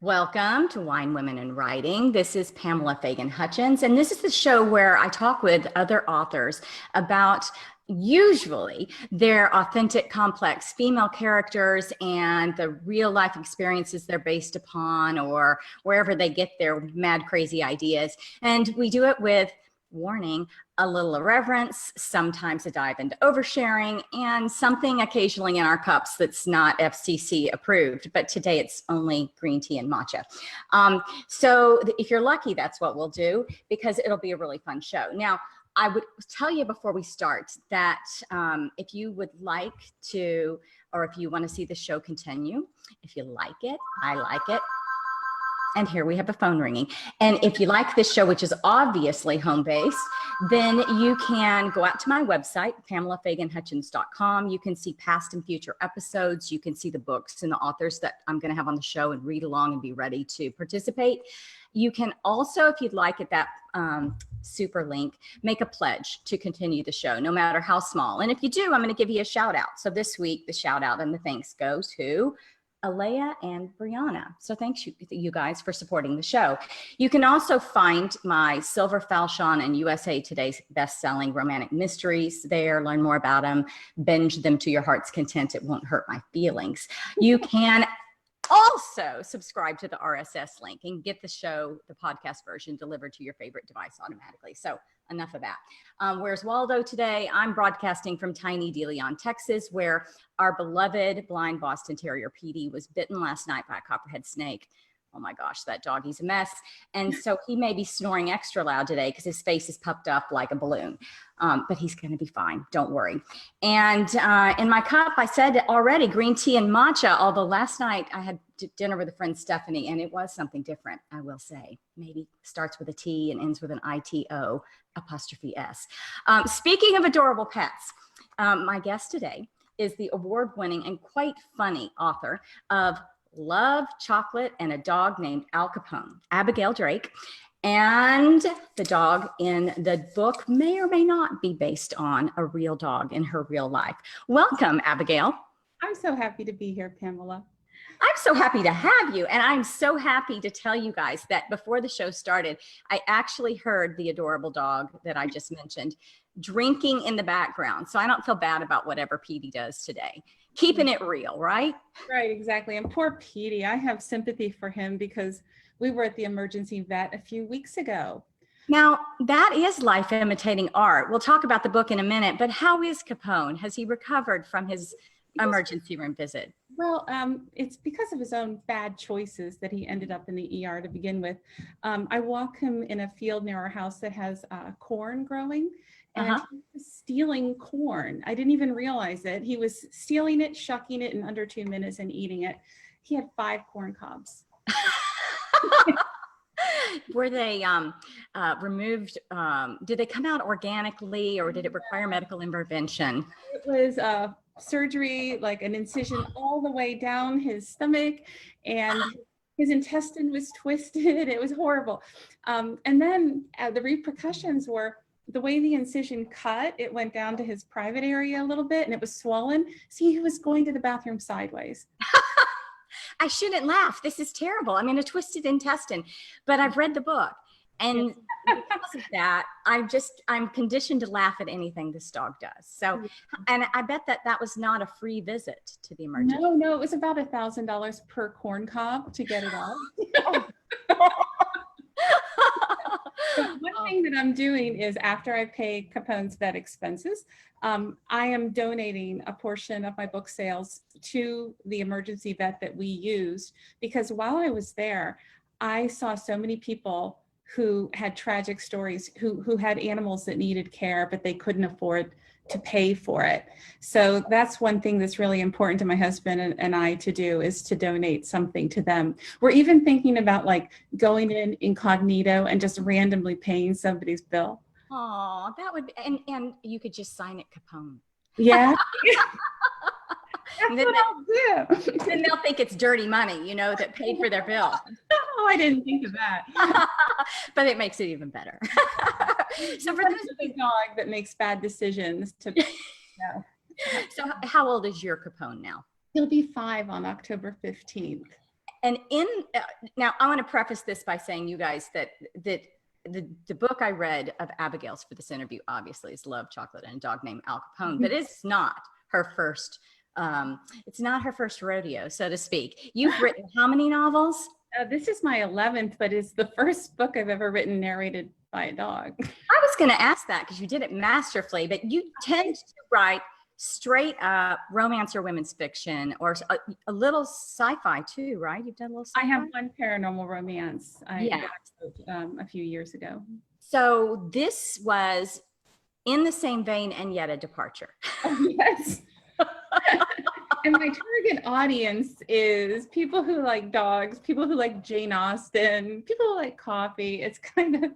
Welcome to Wine, Women, and Writing. This is Pamela Fagan Hutchins, and this is the show where I talk with other authors about usually their authentic, complex female characters and the real life experiences they're based upon, or wherever they get their mad, crazy ideas. And we do it with, warning, a little irreverence, sometimes a dive into oversharing, and something occasionally in our cups that's not FCC approved. But today it's only green tea and matcha. So if you're lucky, that's what we'll do, because it'll be a really fun show. Now, I would tell you before we start that if you would like to, or if you want to see the show continue, if you like it, I like it. And here we have a phone ringing. And if you like this show, which is obviously home-based, then you can go out to my website, PamelaFaganHutchins.com. You can see past and future episodes. You can see the books and the authors that I'm going to have on the show and read along and be ready to participate. You can also, if you'd like, at that super link, make a pledge to continue the show, no matter how small. And if you do, I'm going to give you a shout out. So this week, the shout out and the thanks goes to Alea and Brianna. So thanks you guys for supporting the show. You can also find my Silver Falchion and USA Today's best-selling romantic mysteries there. Learn more about them, binge them to your heart's content. It won't hurt my feelings. You can also subscribe to the RSS link and get the show, the podcast version, delivered to your favorite device automatically. So enough of that. Where's Waldo today? I'm broadcasting from tiny De Leon, Texas, where our beloved blind Boston Terrier PD was bitten last night by a copperhead snake. Oh my gosh, that doggy's a mess. And so he may be snoring extra loud today because his face is puffed up like a balloon. But he's going to be fine. Don't worry. And in my cup, I said already, green tea and matcha, although last night I had dinner with a friend, Stephanie, and it was something different, I will say. Maybe starts with a T and ends with an ITO apostrophe S. Speaking of adorable pets, my guest today is the award-winning and quite funny author of Love, Chocolate, and a Dog Named Al Capone, Abigail Drake. And the dog in the book may or may not be based on a real dog in her real life. Welcome, Abigail. I'm so happy to be here, Pamela. I'm so happy to have you. And I'm so happy to tell you guys that before the show started, I actually heard the adorable dog that I just mentioned drinking in the background. So I don't feel bad about whatever Petey does today. Keeping it real, right? Right, exactly. And poor Petey, I have sympathy for him because we were at the emergency vet a few weeks ago. Now, that is life imitating art. We'll talk about the book in a minute, but how is Capone? Has he recovered from his emergency room visit? Well, it's because of his own bad choices that he ended up in the ER to begin with. I walk him in a field near our house that has corn growing, and he was stealing corn. I didn't even realize it. He was stealing it, shucking it in under 2 minutes and eating it. He had 5 corn cobs. Were they removed? Did they come out organically, or did it require medical intervention? It was surgery, like an incision all the way down his stomach, and his intestine was twisted. It was horrible. And then the repercussions were the way the incision cut, it went down to his private area a little bit and it was swollen. See, he was going to the bathroom sideways. I shouldn't laugh. This is terrible. I mean, a twisted intestine, but I've read the book. And because of that, I'm conditioned to laugh at anything this dog does. So, and I bet that was not a free visit to the emergency. No, it was about $1,000 per corn cob to get it out. One thing that I'm doing is after I pay Capone's vet expenses, I am donating a portion of my book sales to the emergency vet that we used, because while I was there, I saw so many people who had tragic stories, who had animals that needed care, but they couldn't afford to pay for it. So that's one thing that's really important to my husband and I to do, is to donate something to them. We're even thinking about like going in incognito and just randomly paying somebody's bill. Oh, that would, and you could just sign it Capone. Yeah. That's what I'll do. Then they'll think it's dirty money, you know, that paid for their bill. Oh, I didn't think of that. But it makes it even better. So for this big dog that makes bad decisions to So how old is your Capone now? He'll be 5 on October 15th. And now I want to preface this by saying, you guys, that the book I read of Abigail's for this interview obviously is Love, Chocolate, and a Dog Named Al Capone, but it's not her first. It's not her first rodeo, so to speak. You've written how many novels? This is my 11th, but it's the first book I've ever written narrated by a dog. I was going to ask that because you did it masterfully, but you tend to write straight up romance or women's fiction, or a little sci-fi too, right? You've done a little sci-fi? I have one paranormal romance I Yeah. wrote, a few years ago. So this was in the same vein and yet a departure. Oh, yes. And my target audience is people who like dogs, people who like Jane Austen, people who like coffee. It's kind of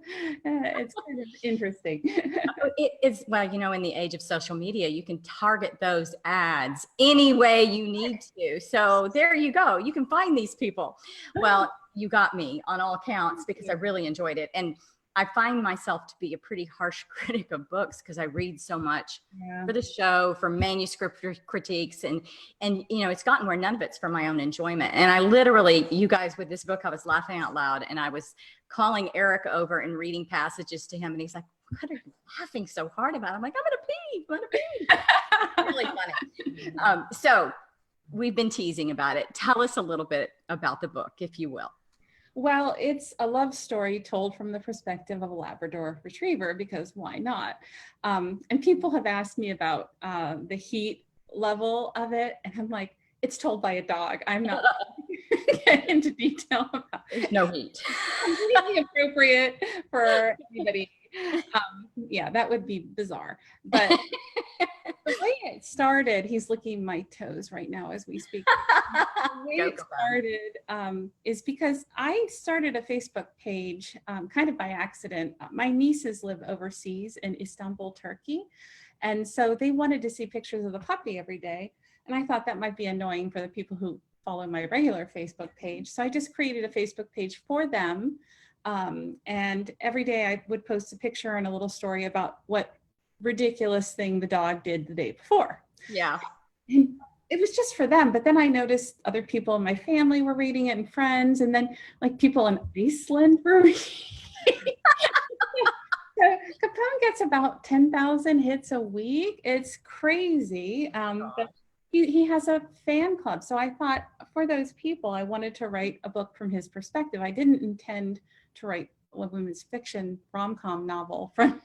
interesting. It is, well, you know, in the age of social media, you can target those ads any way you need to. So there you go. You can find these people. Well, you got me on all counts because I really enjoyed it. And I find myself to be a pretty harsh critic of books because I read so much for the show, for manuscript critiques, and you know, it's gotten where none of it's for my own enjoyment. And I literally, you guys, with this book, I was laughing out loud, and I was calling Eric over and reading passages to him, and he's like, "What are you laughing so hard about?" I'm like, "I'm gonna pee." Really funny. So we've been teasing about it. Tell us a little bit about the book, if you will. Well, it's a love story told from the perspective of a Labrador retriever, because why not? And people have asked me about the heat level of it, and I'm like, it's told by a dog. I'm not get into detail about it. No heat. Completely appropriate for anybody. Yeah, that would be bizarre. But the way it started, he's licking my toes right now as we speak. The way it started is because I started a Facebook page kind of by accident. My nieces live overseas in Istanbul, Turkey. And so they wanted to see pictures of the puppy every day. And I thought that might be annoying for the people who follow my regular Facebook page. So I just created a Facebook page for them. And every day I would post a picture and a little story about what ridiculous thing the dog did the day before. Yeah. And it was just for them. But then I noticed other people in my family were reading it, and friends, and then like people in Iceland were reading it. So Capone gets about 10,000 hits a week. It's crazy. But he has a fan club. So I thought, for those people, I wanted to write a book from his perspective. I didn't intend to write a women's fiction rom-com novel from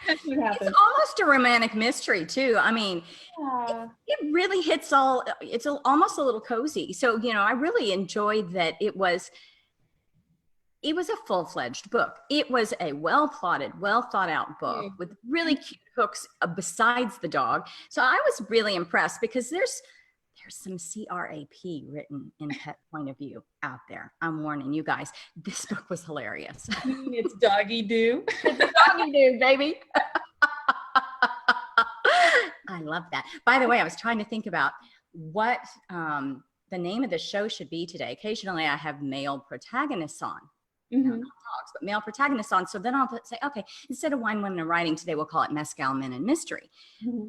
That's what happened. It's almost a romantic mystery too. I mean, it really hits all, it's almost a little cozy. So, you know, I really enjoyed that it was a full-fledged book. It was a well-plotted, well-thought-out book with really cute hooks besides the dog. So I was really impressed because there's some CRAP written in pet point of view out there. I'm warning you guys, this book was hilarious. It's doggy do. It's a doggy do, baby. I love that. By the way, I was trying to think about what the name of the show should be today. Occasionally I have male protagonists on. No, not dogs, but male protagonists on. So then I'll say, okay, instead of Wine, Women, and Writing, today we'll call it Mezcal, Men, and Mystery.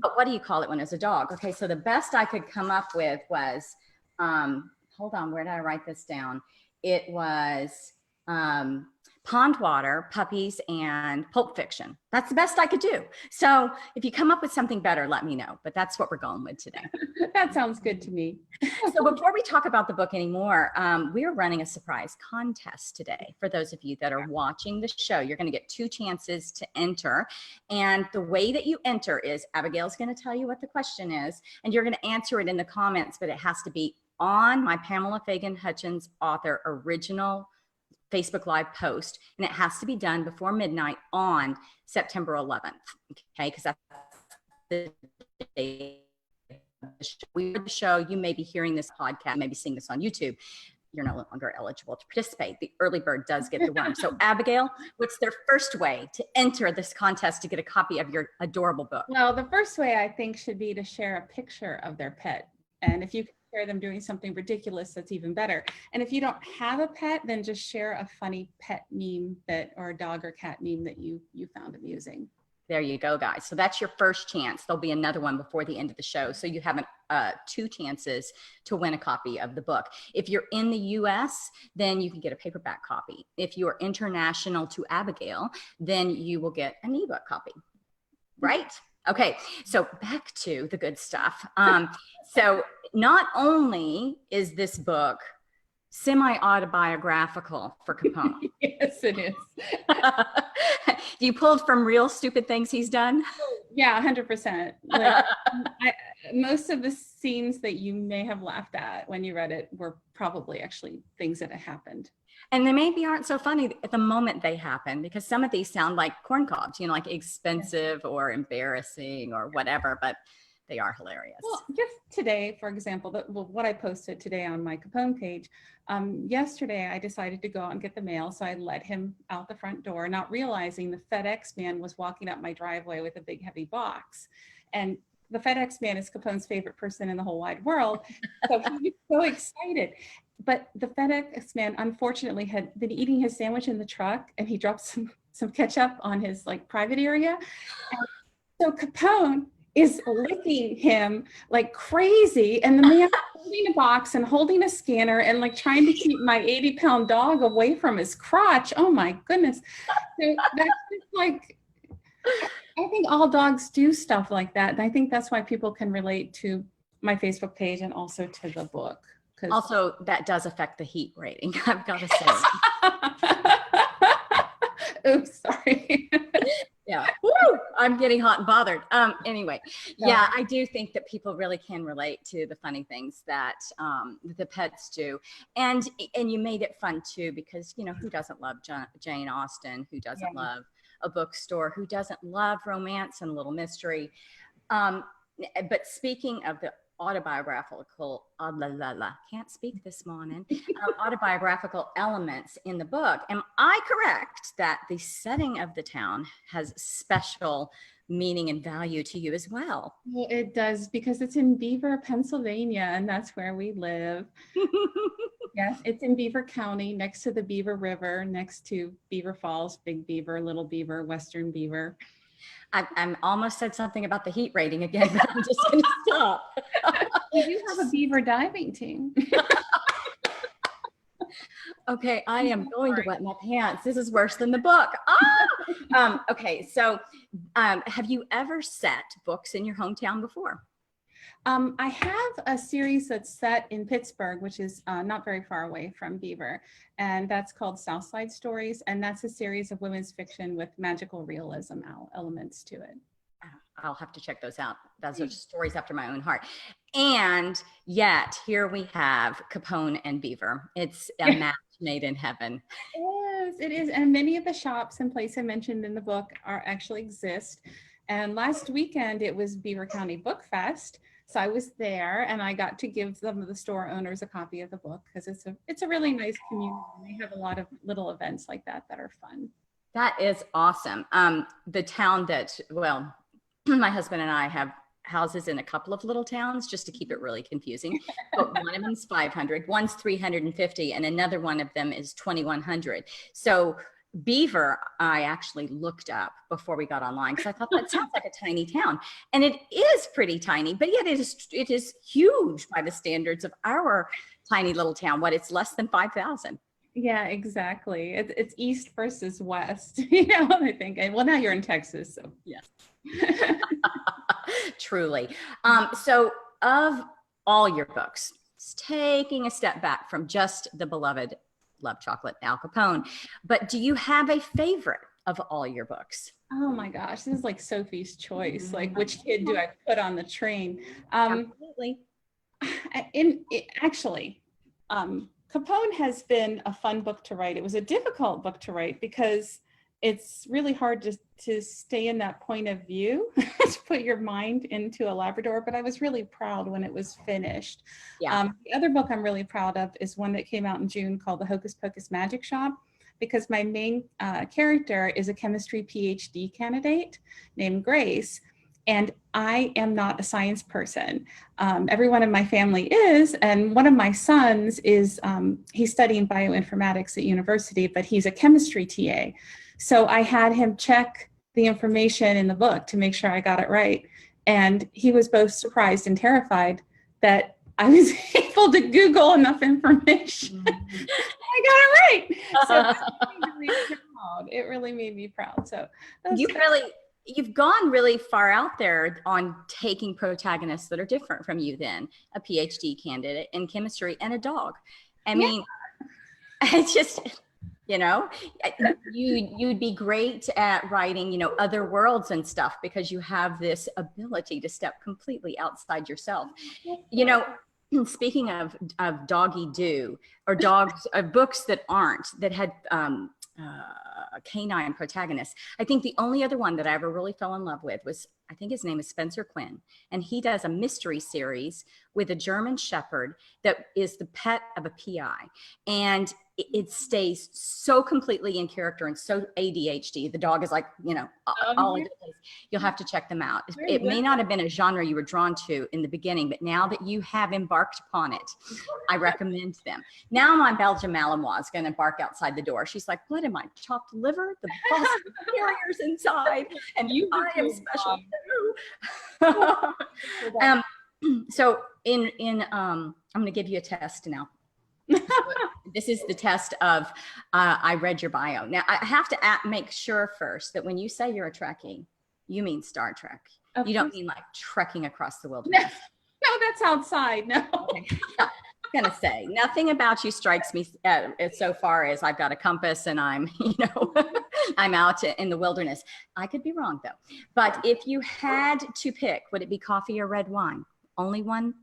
But what do you call it when it's a dog? Okay, so the best I could come up with was, hold on, where did I write this down? It was Pond Water, Puppies, and Pulp Fiction. That's the best I could do. So if you come up with something better, let me know. But that's what we're going with today. That sounds good to me. So before we talk about the book anymore, we're running a surprise contest today. For those of you that are watching the show, you're going to get 2 chances to enter. And the way that you enter is Abigail's going to tell you what the question is, and you're going to answer it in the comments, but it has to be on my Pamela Fagan Hutchins author original Facebook Live post, and it has to be done before midnight on September 11th. Okay, because that's the day we the show. You may be hearing this podcast, maybe seeing this on YouTube. You're no longer eligible to participate. The early bird does get the worm. So Abigail, what's their first way to enter this contest to get a copy of your adorable book? Well, the first way I think should be to share a picture of their pet. And if you can share them doing something ridiculous, that's even better. And if you don't have a pet, then just share a funny pet meme or a dog or cat meme that you found amusing. There you go, guys. So that's your first chance. There'll be another one before the end of the show. So you have an 2 chances to win a copy of the book. If you're in the US, then you can get a paperback copy. If you're international to Abigail, then you will get an ebook copy, right? Okay, so back to the good stuff. So not only is this book semi-autobiographical for Capone. Yes, it is. You pulled from real stupid things he's done? Yeah, 100%. Like, most of the scenes that you may have laughed at when you read it were probably actually things that had happened. And they maybe aren't so funny at the moment they happen, because some of these sound like corn cobs, you know, like expensive or embarrassing or whatever, but they are hilarious. Well, just today, for example, what I posted today on my Capone page, yesterday I decided to go out and get the mail. So I let him out the front door, not realizing the FedEx man was walking up my driveway with a big heavy box. And the FedEx man is Capone's favorite person in the whole wide world. So he was so excited. But the FedEx man, unfortunately, had been eating his sandwich in the truck, and he dropped some ketchup on his like private area. And so Capone is licking him like crazy, and the man holding a box and holding a scanner and like trying to keep my 80-pound dog away from his crotch. Oh my goodness. So that's just like, I think all dogs do stuff like that. And I think that's why people can relate to my Facebook page and also to the book. Also, that does affect the heat rating, I've got to say. Oops, sorry. Yeah. Woo! I'm getting hot and bothered. Anyway, yeah, I do think that people really can relate to the funny things that the pets do. And you made it fun too, because, you know, who doesn't love Jane Austen? Who doesn't love a bookstore? Who doesn't love romance and a little mystery? But speaking of the autobiographical, can't speak this morning, autobiographical elements in the book, am I correct that the setting of the town has special meaning and value to you as well? Well, it does, because it's in Beaver, Pennsylvania, and that's where we live. Yes, it's in Beaver County, next to the Beaver River, next to Beaver Falls, Big Beaver, Little Beaver, Western Beaver. I'm almost said something about the heat rating again, but I'm just going to stop. We do have a beaver diving team. Okay, I am going to wet my pants. This is worse than the book. Okay, so have you ever set books in your hometown before? I have a series that's set in Pittsburgh, which is not very far away from Beaver, and that's called Southside Stories, and that's a series of women's fiction with magical realism elements to it. I'll have to check those out. Those are stories after my own heart. And yet, here we have Capone and Beaver. It's a match made in heaven. Yes, it is, and many of the shops and places I mentioned in the book actually exist. And last weekend, it was Beaver County Book Fest. So I was there, and I got to give some of the store owners a copy of the book, because it's a really nice community. They have a lot of little events like that are fun. That is awesome. The town that, well, my husband and I have houses in a couple of little towns just to keep it really confusing. But one of them's 500, one's 350, and another one of them is 2,100. So Beaver, I actually looked up before we got online, because I thought that sounds like a tiny town, and it is pretty tiny, but yet it is huge by the standards of our tiny little town. What, it's less than 5,000. Yeah, exactly. It's east versus west, you know, I think. Well, now you're in Texas, so yes. Truly. So of all your books, taking a step back from just the beloved Love Chocolate, Al Capone, but do you have a favorite of all your books? Oh my gosh, this is like Sophie's choice. Like, which kid do I put on the train? Absolutely. Actually, Capone has been a fun book to write. It was a difficult book to write because it's really hard to stay in that point of view, to put your mind into a Labrador, but I was really proud when it was finished. Yeah. The other book I'm really proud of is one that came out in June called The Hocus Pocus Magic Shop, because my main character is a chemistry PhD candidate named Grace, and I am not a science person. Everyone in my family is, and one of my sons is, he's studying bioinformatics at university, but he's a chemistry TA. So I had him check the information in the book to make sure I got it right. And he was both surprised and terrified that I was able to Google enough information. I got it right. So that made me really proud. It really made me proud. So you've gone really far out there on taking protagonists that are different from you then, a PhD candidate in chemistry and a dog. I mean, it's just, you know, you'd be great at writing, you know, other worlds and stuff because you have this ability to step completely outside yourself. You know, speaking of doggy do or dogs, books that had canine protagonists. I think the only other one that I ever really fell in love with was, I think his name is Spencer Quinn, and he does a mystery series with a German Shepherd that is the pet of a PI, and it stays so completely in character and so ADHD. The dog is like, you know, all over the place. You'll have to check them out. It may not have been a genre you were drawn to in the beginning, but now that you have embarked upon it, I recommend them. Now my Belgian Malinois is going to bark outside the door. She's like, what am I, chopped liver? The Boston Terrier's inside, and I am special too. So I'm going to give you a test now. This is the test of I read your bio. Now I have to make sure first that when you say you're a Trekkie, you mean Star Trek. You don't mean like trekking across the wilderness. No, that's outside. No. Okay. I'm gonna say nothing about you strikes me so far as I've got a compass and I'm, you know, I'm out in the wilderness. I could be wrong though. But if you had to pick, would it be coffee or red wine? Only one?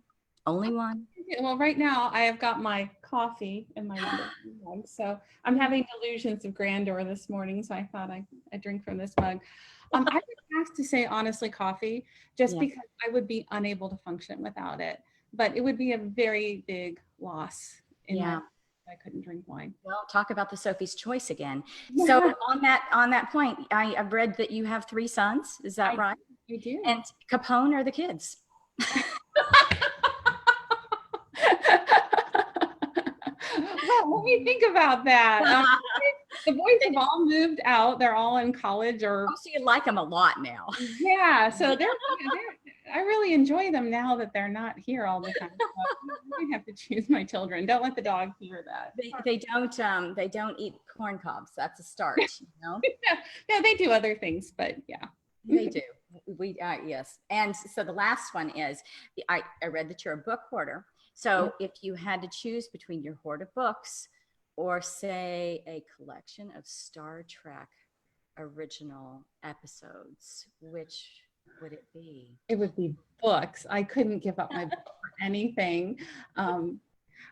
Only one? Well, right now I have got my coffee in my mug, so I'm having delusions of grandeur this morning. So I thought I'd drink from this mug. I would have to say honestly coffee, just because I would be unable to function without it. But it would be a very big loss in my life if I couldn't drink wine. Well, talk about the Sophie's Choice again. So on that point, I've read that you have 3 sons. Is that right? I do. And Capone are the kids. Well, let me think about that. The boys have all moved out. They're all in college or. Oh, so you like them a lot now. Yeah. So I really enjoy them now that they're not here all the time. I have to choose my children. Don't let the dog hear that. They don't eat corn cobs. That's a start, you know? No, they do other things, but yeah. They do. Yes. And so the last one is, I read that you're a book hoarder. So if you had to choose between your hoard of books or say a collection of Star Trek original episodes, which would it be? It would be books. I couldn't give up my book for anything.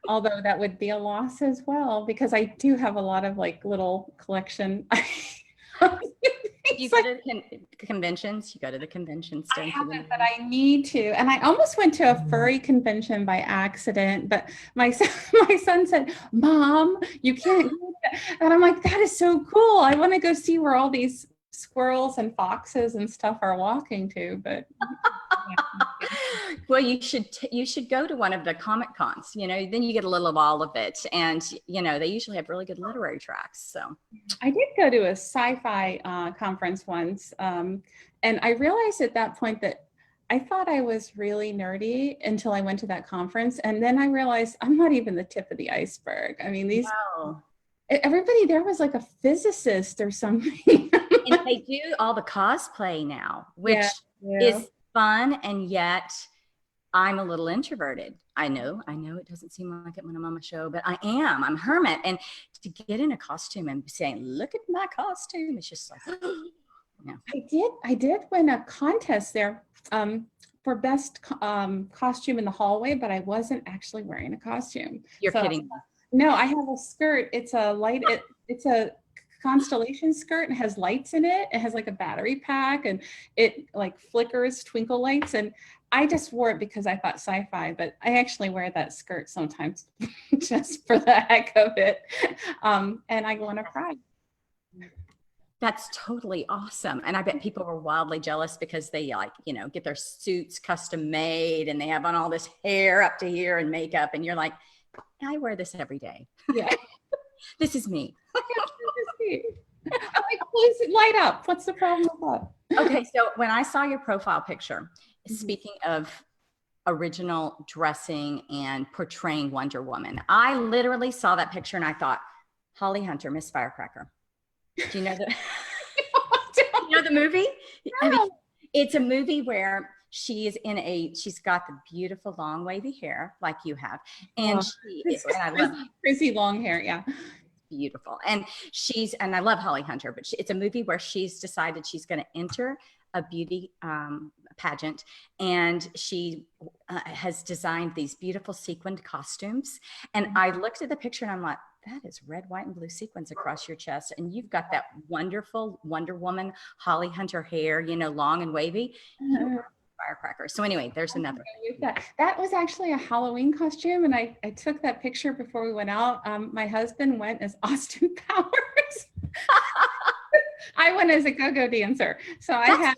Although that would be a loss as well, because I do have a lot of like little collection. You go to conventions? You go to the conventions? I haven't, but I need to. And I almost went to a furry convention by accident, but my son said, "Mom, you can't do that." And I'm like, that is so cool. I want to go see where all these squirrels and foxes and stuff are walking to, but well, you should go to one of the Comic Cons, you know, then you get a little of all of it, and you know they usually have really good literary tracks. So I did go to a sci-fi conference once, and I realized at that point that I thought I was really nerdy until I went to that conference, and then I realized I'm not even the tip of the iceberg. I mean, everybody there was like a physicist or something. And they do all the cosplay now, which is fun, and yet I'm a little introverted. I know it doesn't seem like it when I'm on my show, but I'm a hermit. And to get in a costume and saying, "Look at my costume," it's just like, I did win a contest there for best costume in the hallway, but I wasn't actually wearing a costume. You're kidding. No, I have a skirt. It's a Constellation skirt and has lights in it. It has like a battery pack and it like flickers twinkle lights. And I just wore it because I thought sci-fi, but I actually wear that skirt sometimes just for the heck of it. And I won a prize. That's totally awesome. And I bet people were wildly jealous because they like, you know, get their suits custom made and they have on all this hair up to here and makeup. And you're like, I wear this every day. Yeah. This is me. I'm like, please light up. What's the problem with that? Okay, so when I saw your profile picture, speaking of original dressing and portraying Wonder Woman. I literally saw that picture and I thought, Holly Hunter, Miss Firecracker. Do you know the, you know the movie? No. It's a movie where she's got the beautiful long wavy hair like you have. And and I love crazy long hair. Yeah. Beautiful. And I love Holly Hunter, but it's a movie where she's decided she's going to enter a beauty pageant, and she has designed these beautiful sequined costumes. And I looked at the picture and I'm like, that is red, white, and blue sequins across your chest. And you've got that wonderful Wonder Woman, Holly Hunter hair, you know, long and wavy. Firecracker. So anyway, there's another. That was actually a Halloween costume, and I took that picture before we went out. My husband went as Austin Powers. I went as a go-go dancer. So I had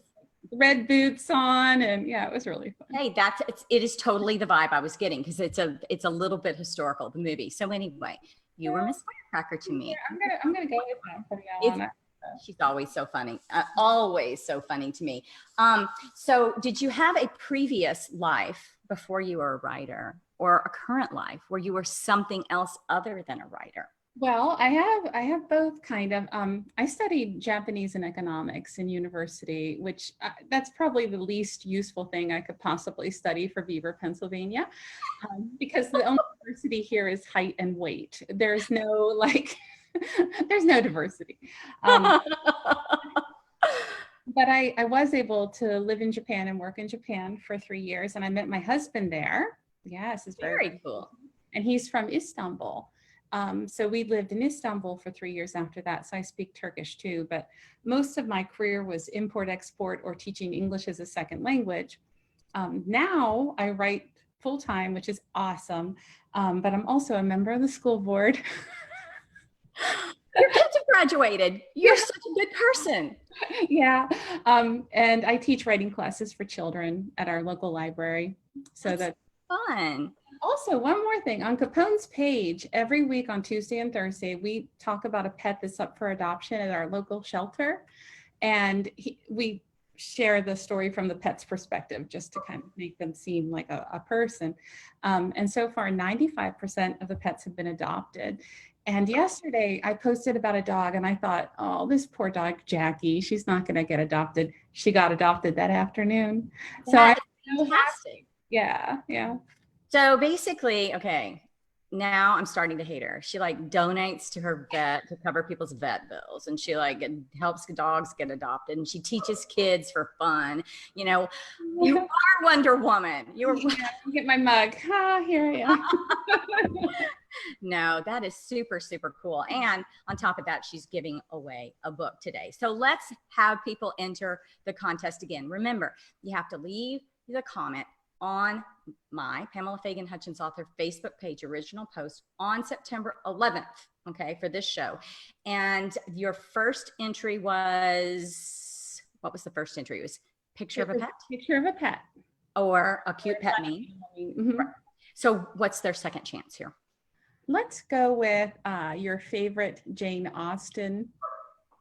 red boots on, and yeah, it was really fun. Hey, it is totally the vibe I was getting, because it's a little bit historical, the movie. So anyway, you were Miss Firecracker to me. Yeah, I'm gonna go with that from now on. She's always so funny, to me. So did you have a previous life before you were a writer, or a current life where you were something else other than a writer? Well, I have both kind of. I studied Japanese and economics in university, which that's probably the least useful thing I could possibly study for Beaver, Pennsylvania, because the only diversity here is height and weight. There's no there's no diversity. But I was able to live in Japan and work in Japan for 3 years, and I met my husband there. Yes, it's very cool. And he's from Istanbul. So we lived in Istanbul for 3 years after that. So I speak Turkish too, but most of my career was import, export, or teaching English as a second language. Now I write full time, which is awesome. But I'm also a member of the school board. Your kids have graduated. You're such a good person. Yeah. And I teach writing classes for children at our local library. So that's fun. Also, one more thing, on Capone's page, every week on Tuesday and Thursday, we talk about a pet that's up for adoption at our local shelter. And we share the story from the pet's perspective, just to kind of make them seem like a person. And so far, 95% of the pets have been adopted. And yesterday I posted about a dog, and I thought, oh, this poor dog, Jackie, she's not going to get adopted. She got adopted that afternoon. So I'm so happy. Yeah. So basically, okay, now I'm starting to hate her. She donates to her vet to cover people's vet bills, and she helps dogs get adopted, and she teaches kids for fun. You know, you are Wonder Woman. Get my mug. Here I am. No, that is super, super cool. And on top of that, she's giving away a book today. So let's have people enter the contest again. Remember, you have to leave the comment on my Pamela Fagan Hutchins author Facebook page, original post on September 11th, okay, for this show. And your first entry was, what was the first entry? It was picture of a pet? Picture of a pet. Or a cute pet meme. Mm-hmm. Right. So what's their second chance here? Let's go with your favorite Jane Austen,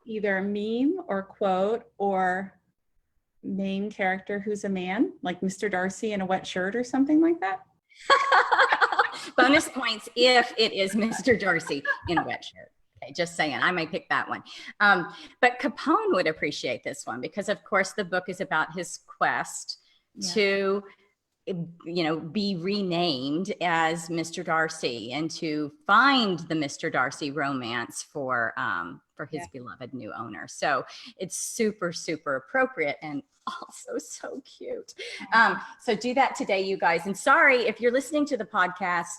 either meme or quote or main character who's a man, like Mr. Darcy in a wet shirt or something like that. Bonus points if it is Mr. Darcy in a wet shirt. Okay, just saying, I may pick that one. But Capone would appreciate this one, because of course the book is about his quest to, you know, be renamed as Mr. Darcy and to find the Mr. Darcy romance for his beloved new owner. So it's super, super appropriate and also so cute. So do that today, you guys. And sorry if you're listening to the podcast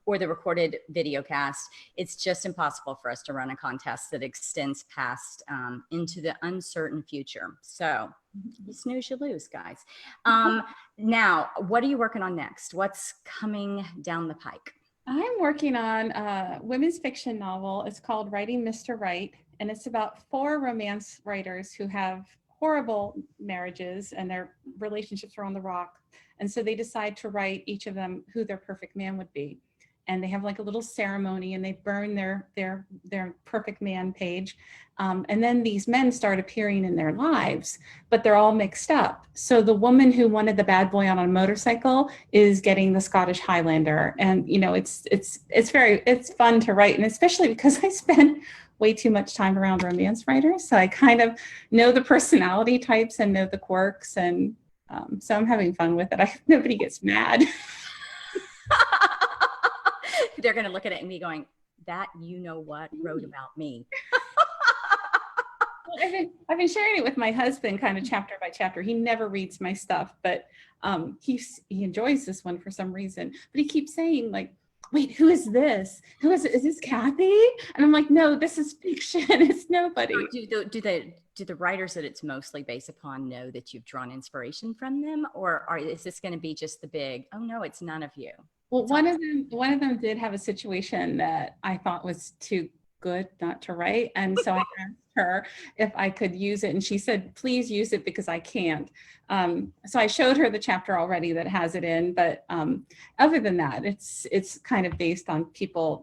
or the recorded video cast, it's just impossible for us to run a contest that extends past into the uncertain future. So you snooze, you lose, guys. Now, what are you working on next? What's coming down the pike? I'm working on a women's fiction novel. It's called Writing Mr. Right, and it's about 4 romance writers who have horrible marriages and their relationships are on the rock. And so they decide to write, each of them, who their perfect man would be. and they have like a little ceremony, and they burn their perfect man page. And then these men start appearing in their lives, but they're all mixed up. So the woman who wanted the bad boy on a motorcycle is getting the Scottish Highlander. And, you know, it's fun to write. And especially because I spend way too much time around romance writers. So I kind of know the personality types and know the quirks. And so I'm having fun with it. I hope nobody gets mad. They're going to look at it and be going, that, you know what, wrote about me. I've been sharing it with my husband kind of chapter by chapter. He never reads my stuff, but he enjoys this one for some reason. But he keeps saying like, wait, who is this? Who is it? Is this Kathy? And I'm like, no, this is fiction. It's nobody. Do the writers that it's mostly based upon know that you've drawn inspiration from them? Or is this going to be just the big, oh no, it's none of you? Well, one of them did have a situation that I thought was too good not to write. And so I asked her if I could use it. And she said, please use it because I can't. So I showed her the chapter already that has it in. But other than that, it's kind of based on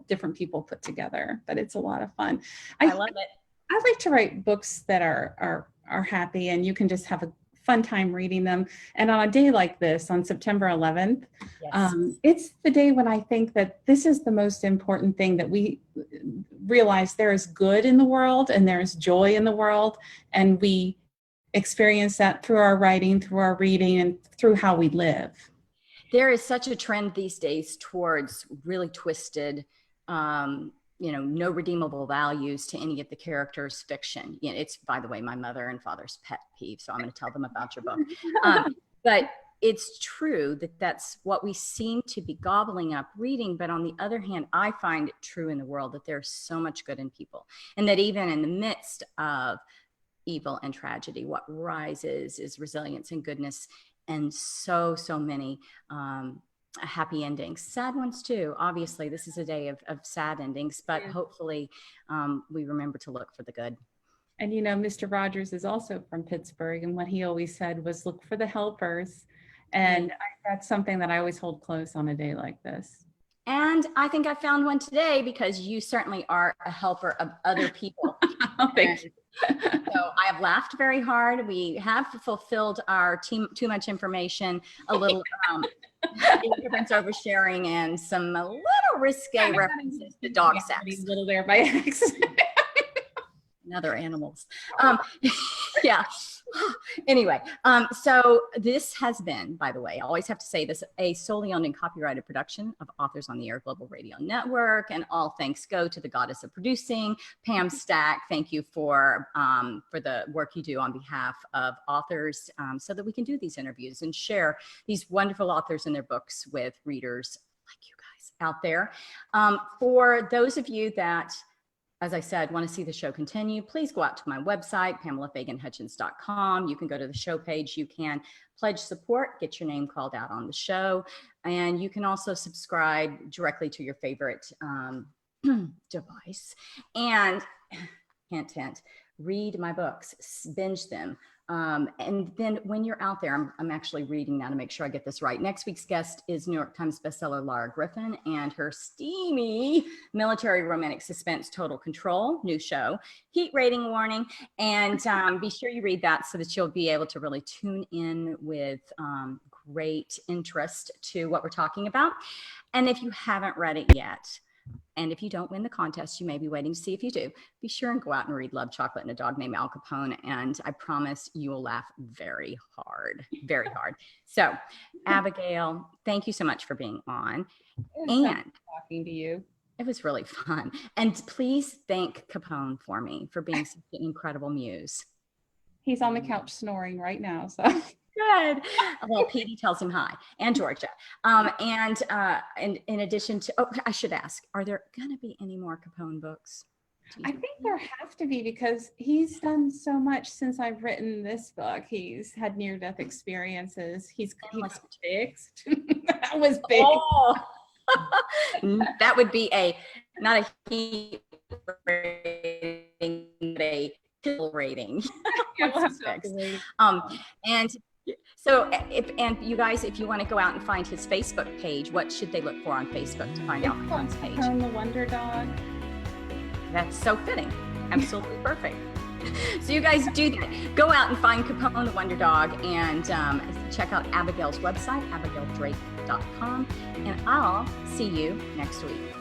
different people put together. But it's a lot of fun. I love it. I like to write books that are happy, and you can just have a fun time reading them. And on a day like this, on September 11th, yes. It's the day when I think that this is the most important thing, that we realize there is good in the world and there is joy in the world. And we experience that through our writing, through our reading, and through how we live. There is such a trend these days towards really twisted, no redeemable values to any of the characters' fiction. You know, it's, by the way, my mother and father's pet peeve, so I'm going to tell them about your book. But it's true that that's what we seem to be gobbling up reading. But on the other hand, I find it true in the world that there's so much good in people, and that even in the midst of evil and tragedy, what rises is resilience and goodness, and so many happy endings, sad ones too. Obviously, this is a day of sad endings, but hopefully we remember to look for the good. And you know, Mr. Rogers is also from Pittsburgh, and what he always said was, look for the helpers. And that's something that I always hold close on a day like this. And I think I found one today, because you certainly are a helper of other people. Oh, thank you. So I have laughed very hard. We have fulfilled our too much information, a little ignorance oversharing, and some a little risque references to dog sex. A little there by accident. And other animals. Yeah. Anyway, so this has been, by the way, I always have to say this, a solely owned and copyrighted production of Authors on the Air Global Radio Network, and all thanks go to the goddess of producing, Pam Stack. Thank you for the work you do on behalf of authors, so that we can do these interviews and share these wonderful authors and their books with readers like you guys out there. For those of you that, as I said, want to see the show continue, please go out to my website, PamelaFaganHutchins.com. You can go to the show page. You can pledge support, get your name called out on the show. And you can also subscribe directly to your favorite device. And hint, hint, read my books, binge them. And then when you're out there, I'm actually reading now to make sure I get this right. Next week's guest is New York Times bestseller Lara Griffin and her steamy military romantic suspense Total Control, new show, heat rating warning. And be sure you read that so that you'll be able to really tune in with great interest to what we're talking about. And if you haven't read it yet, and if you don't win the contest, you may be waiting to see if you do, be sure and go out and read Love, Chocolate, and a Dog Named Al Capone. And I promise you will laugh very hard, very hard. So, Abigail, thank you so much for being on. And talking to you. It was really fun. And please thank Capone for me for being such an incredible muse. He's on the couch snoring right now, so. Good. Well, Petey tells him hi, and Georgia. And in addition to, I should ask, are there going to be any more Capone books? I think there have to be, because he's done so much since I've written this book. He's had near-death experiences. He was fixed. That was big. Oh. That would be not a heat rating, but a kill rating. Yeah, we'll have to and so So and you guys, if you want to go out and find his Facebook page, what should they look for on Facebook to find out Capone's page? Capone the Wonder Dog. That's so fitting. Absolutely perfect. So you guys do that. Go out and find Capone the Wonder Dog and check out Abigail's website, abigaildrake.com. And I'll see you next week.